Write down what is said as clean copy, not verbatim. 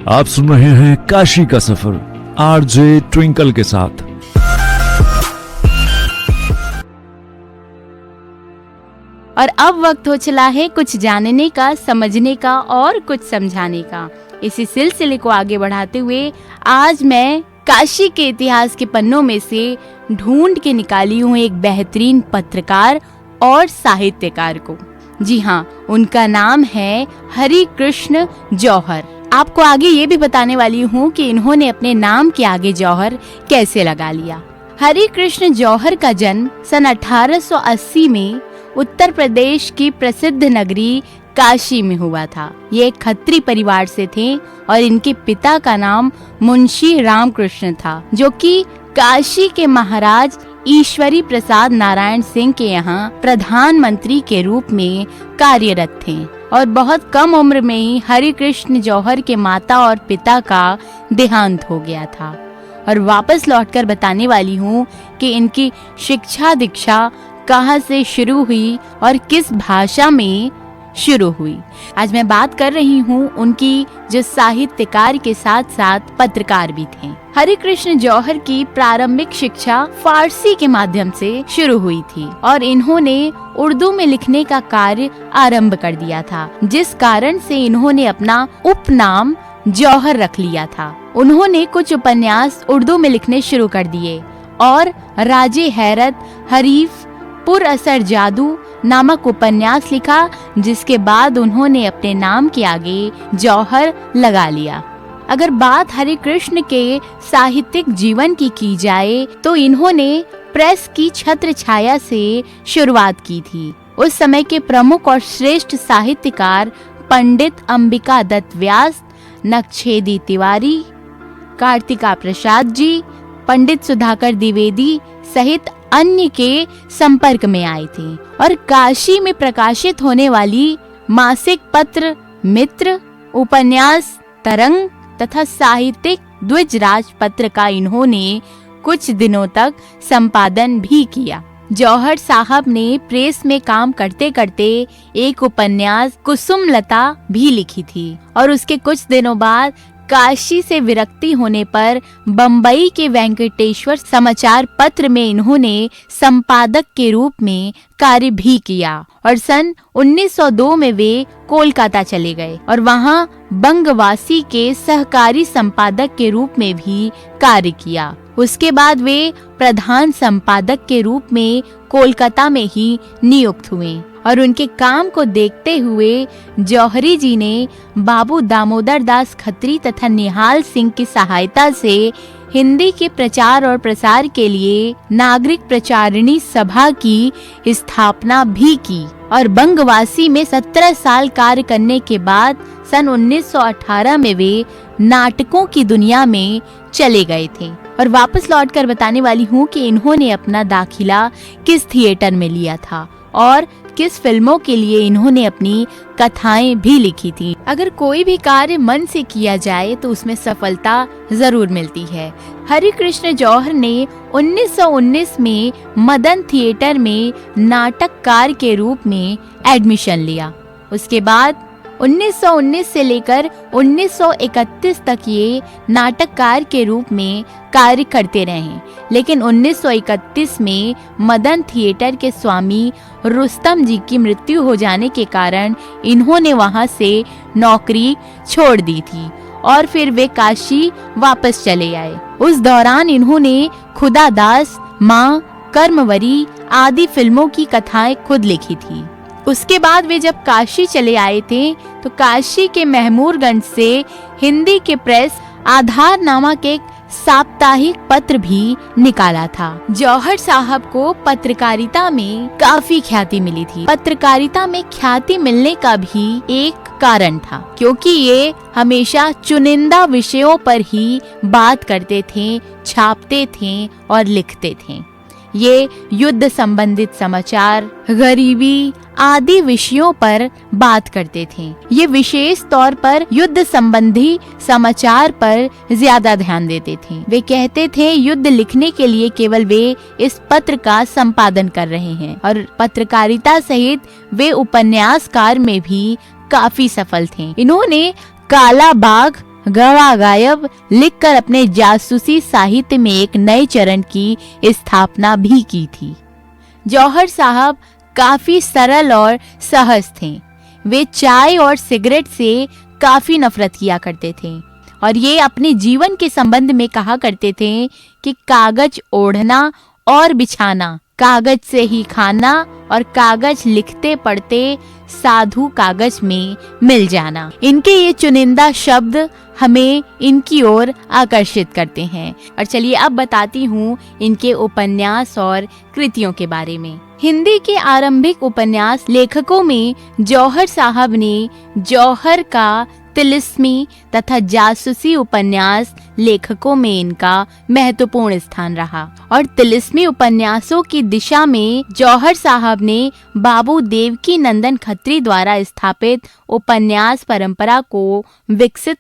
आप सुन रहे हैं काशी का सफर आरजे ट्विंकल के साथ। और अब वक्त हो चला है कुछ जानने का, समझने का और कुछ समझाने का। इसी सिलसिले को आगे बढ़ाते हुए आज मैं काशी के इतिहास के पन्नों में से ढूंढ के निकाली हूँ एक बेहतरीन पत्रकार और साहित्यकार को। जी हाँ, उनका नाम है हरि कृष्ण जौहर। आपको आगे ये भी बताने वाली हूँ कि इन्होंने अपने नाम के आगे जौहर कैसे लगा लिया। हरि कृष्ण जौहर का जन्म सन 1880 में उत्तर प्रदेश की प्रसिद्ध नगरी काशी में हुआ था। ये एक खत्री परिवार से थे और इनके पिता का नाम मुंशी रामकृष्ण था, जो कि काशी के महाराज ईश्वरी प्रसाद नारायण सिंह के यहाँ प्रधानमंत्री के रूप में कार्यरत थे। और बहुत कम उम्र में ही हरि कृष्ण जौहर के माता और पिता का देहांत हो गया था। और वापस लौटकर बताने वाली हूँ कि इनकी शिक्षा दीक्षा कहाँ से शुरू हुई और किस भाषा में शुरू हुई। आज मैं बात कर रही हूँ उनकी जो साहित्यकार के साथ साथ पत्रकार भी थे। हरि कृष्ण जौहर की प्रारंभिक शिक्षा फारसी के माध्यम से शुरू हुई थी और इन्होंने उर्दू में लिखने का कार्य आरंभ कर दिया था, जिस कारण से इन्होंने अपना उपनाम जौहर रख लिया था। उन्होंने कुछ उपन्यास उर्दू में लिखने शुरू कर दिए और राजे हैरत, हरीफ, पुर असर जादू नामक उपन्यास लिखा, जिसके बाद उन्होंने अपने नाम के आगे जौहर लगा लिया। अगर बात हरि कृष्ण के साहित्यिक जीवन की जाए तो इन्होंने प्रेस की छत्र छाया से शुरुआत की थी। उस समय के प्रमुख और श्रेष्ठ साहित्यकार पंडित अंबिका दत्त व्यास, नक्शेदी तिवारी, कार्तिका प्रसाद जी, पंडित सुधाकर द्विवेदी सहित अन्य के संपर्क में आए थे और काशी में प्रकाशित होने वाली मासिक पत्र मित्र, उपन्यास तरंग तथा साहित्यिक द्विजराज पत्र का इन्होंने कुछ दिनों तक संपादन भी किया। जौहर साहब ने प्रेस में काम करते करते एक उपन्यास कुसुमलता भी लिखी थी और उसके कुछ दिनों बाद काशी से विरक्ति होने पर बम्बई के वेंकटेश्वर समाचार पत्र में इन्होंने संपादक के रूप में कार्य भी किया और सन 1902 में वे कोलकाता चले गए और वहां बंगवासी के सहकारी संपादक के रूप में भी कार्य किया। उसके बाद वे प्रधान संपादक के रूप में कोलकाता में ही नियुक्त हुए और उनके काम को देखते हुए जौहरी जी ने बाबू दामोदर दास खत्री तथा निहाल सिंह की सहायता से हिंदी के प्रचार और प्रसार के लिए नागरिक प्रचारिणी सभा की स्थापना भी की और बंगवासी में 17 साल कार्य करने के बाद सन 1918 में वे नाटकों की दुनिया में चले गए थे। और वापस लौटकर बताने वाली हूँ कि इन्होंने अपना दाखिला किस थिएटर में लिया था और किस फिल्मों के लिए इन्होंने अपनी कथाएं भी लिखी थी। अगर कोई भी कार्य मन से किया जाए तो उसमें सफलता जरूर मिलती है। हरि कृष्ण जौहर ने 1919 में मदन थिएटर में नाटककार के रूप में एडमिशन लिया। उसके बाद 1919 से लेकर 1931 तक ये नाटककार के रूप में कार्य करते रहे, लेकिन 1931 में मदन थिएटर के स्वामी रुस्तम जी की मृत्यु हो जाने के कारण इन्होंने वहां से नौकरी छोड़ दी थी और फिर वे काशी वापस चले आए। उस दौरान इन्होंने खुदादास, माँ, कर्मवरी आदि फिल्मों की कथाएं खुद लिखी थी। उसके बाद वे जब काशी चले आए थे तो काशी के महमूरगंज से हिंदी के प्रेस आधार नामक एक साप्ताहिक पत्र भी निकाला था। जौहर साहब को पत्रकारिता में काफी ख्याति मिली थी। पत्रकारिता में ख्याति मिलने का भी एक कारण था, क्योंकि ये हमेशा चुनिंदा विषयों पर ही बात करते थे, छापते थे और लिखते थे। ये युद्ध संबंधित समाचार, गरीबी आदि विषयों पर बात करते थे। ये विशेष तौर पर युद्ध संबंधी समाचार पर ज्यादा ध्यान देते थे। वे कहते थे युद्ध लिखने के लिए केवल वे इस पत्र का संपादन कर रहे हैं और पत्रकारिता सहित वे उपन्यासकार में भी काफी सफल थे। इन्होंने काला बाग, गवा गायब लिखकर अपने जासूसी साहित्य में एक नए चरण की स्थापना भी की थी। जौहर साहब काफी सरल और सहज थे। वे चाय और सिगरेट से काफी नफरत किया करते थे और ये अपने जीवन के संबंध में कहा करते थे कि कागज ओढ़ना और बिछाना, कागज से ही खाना और कागज लिखते पढ़ते साधु कागज में मिल जाना। इनके ये चुनिंदा शब्द हमें इनकी ओर आकर्षित करते हैं। और चलिए अब बताती हूँ इनके उपन्यास और कृतियों के बारे में। हिंदी के आरंभिक उपन्यास लेखकों में जौहर साहब ने जौहर का तिलिस्मी तथा जासूसी उपन्यास लेखकों में इनका महत्वपूर्ण स्थान रहा और तिलिस्मी उपन्यासों की दिशा में जौहर साहब ने बाबू देवकी नंदन खत्री द्वारा स्थापित उपन्यास परंपरा को विकसित